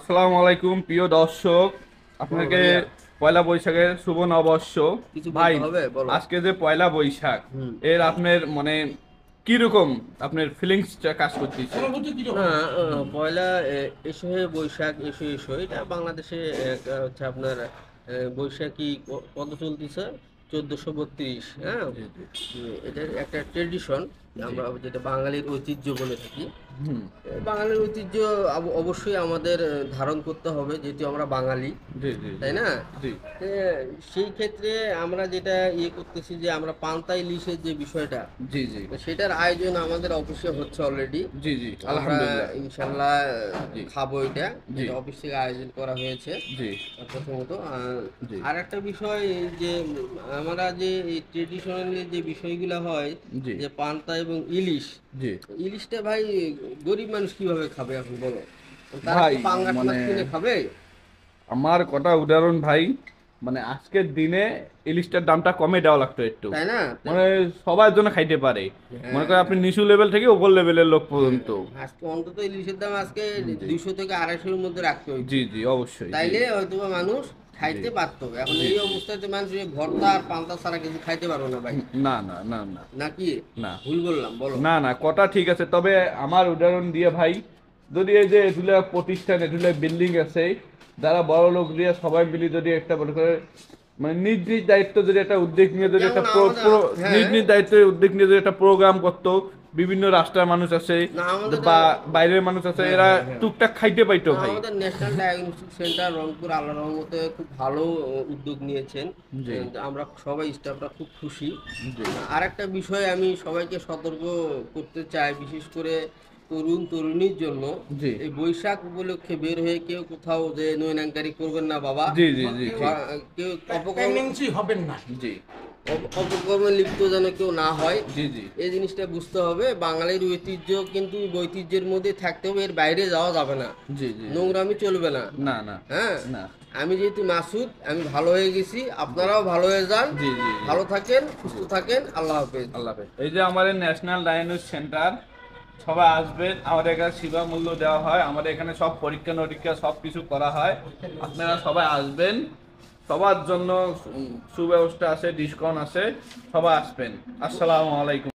আসসালামু আলাইকুম প্রিয় দর্শক, বলো আপনাকে ভাইয়া। পয়লা বৈশাখের শুভ নববর্ষ। কিছু ভাই, বলতে হবে, বলো। আজকে যে পয়লা বৈশাখ, হুম। এর আপনার মানে কিরকম আপনার ফিলিংসটা কাজ করতেছে? না, পয়লা এসো হে বৈশাখ, এসো এসো, এটা বাংলাদেশে হচ্ছে আপনার বৈশাখী কত চলতেছে, 1432। হ্যাঁ। জি জি এটার একটা ট্রেডিশন, জি। আমরা যেটা বাঙালির ঐতিহ্য বলে থাকি। হুম। বাঙালির ঐতিহ্য অবশ্যই আমাদের ধারণ করতে হবে, যেহেতু আমরা বাঙালি, জি জি জি তাই না? জি এ, সেই ক্ষেত্রে আমরা যেটা করতেছি, যে আমরা পান্তা ইলিশের যে বিষয়টা, জি জি সেটার আয়োজন আমাদের অফিসে হচ্ছে অলরেডি। জি জি আমরা আলহামদুলিল্লাহ। ইনশাল্লাহ জি খাবো এটা, জি যেটা অফিস থেকে আয়োজন করা হয়েছে। জি প্রথমত জি আর একটা বিষয়, যে আমরা যে ট্রেডিশনালি যে বিষয়গুলো হয়, জি যে পান্তা এবং ইলিশ, জি ইলিশটা ভাই গরিব মানুষ কিভাবে খাবে এখন বলো? তারা ভাই, কি পাঙ্গাস মানে মাছ কিনে খাবে? আমার কটা উদাহরণ ভাই, মানে আজকের দিনে ইলিশটার দামটা কমে দেওয়া লাগতো একটু, তাই না? মানে সবার জন্য খাইতে পারে। মনে করেন হ্যাঁ, আপনি নিচু লেভেল থেকে উপর লেভেলের লোক হ্যাঁ, পর্যন্ত। আজকে অন্তত ইলিশের দাম আজকে জি 200 থেকে 250-এর মধ্যে রাখতে জি হইতো। জি অবশ্যই। জি তাইলে হয়তো বা মানুষ জি খাইতে পারতো। এখন জি এই জি। অবস্থাতে মানুষ এই ভর্তা আর পান্তা ছাড়া কিছু খাইতে পারো না ভাই। না না না না নাকি না ভুল বললাম, বলো? না না, কটা ঠিক আছে, তবে আমার উদাহরণ দিয়ে ভাই, যদি এই যে এগুলা প্রতিষ্ঠান, এগুলা বিল্ডিং আছে, যারা বড় লোক দিয়ে সবাই মিলে যদি একটা বড় করে, মানে নিজ নিজ দায়িত্ব যদি একটা উদ্যোগ নিয়ে যদি যেমন একটা আমাদের, নিজ হ্যাঁ, নিজ দায়িত্বের উদ্যোগ নিয়ে যদি একটা প্রোগ্রাম করতো, বিভিন্ন রাষ্ট্রের মানুষ আছে না আমাদের, বা বাইরের মানুষ আছে, হ্যাঁ, এরা হ্যাঁ, হ্যাঁ, টুকটাক খাইতে পাইতো না ভাই। আমাদের ন্যাশনাল ডায়াগনস্টিক সেন্টার রংপুর আল্লাহর রহমতে খুব ভালো উদ্যোগ নিয়েছেন। জি আমরা সবাই স্টাফরা খুব খুশি। জি আর একটা বিষয় আমি সবাইকে সতর্ক করতে চাই, বিশেষ করে তরুণ তরুণীর জন্য, জি এই বৈশাখ উপলক্ষে বের হয়ে কেউ কোথাও যে নৈনাঙ্কারি করবেন না বাবা। জি জি জি বা ঠিক। কেউ প্রেগনেন্সি হবেন না। জি অপকর্মে লিপ্ত যেন কেউ না হয়, জি জি এই জিনিসটা বুঝতে হবে। বাঙালির ঐতিহ্য কিন্তু ঐতিহ্যের মধ্যে থাকতে হবে, এর বাইরে যাওয়া যাবে না। জি জি জি। নোংরামি চলবে না। না না হ্যাঁ। না। আমি যেহেতু মাসুদ, আমি ভালো হয়ে গেছি, আপনারাও ভালো হয়ে যান। জি জি জি ভালো থাকেন, সুস্থ জি। থাকেন, আল্লাহ হাফেজ। আল্লাহ হাফেজ। এই যে আমাদের ন্যাশনাল ডায়াগনস্টিক সেন্টার, সবাই আসবেন। আমাদের এখানে সেবা মূল্য দেওয়া হয়, আমাদের এখানে সব পরীক্ষা নিরীক্ষা সব কিছু করা হয়। আপনারা সবাই আসবেন, সবার জন্য সুব্যবস্থা আছে, ডিসকাউন্ট আছে, সবাই আসবেন। আসসালামু আলাইকুম।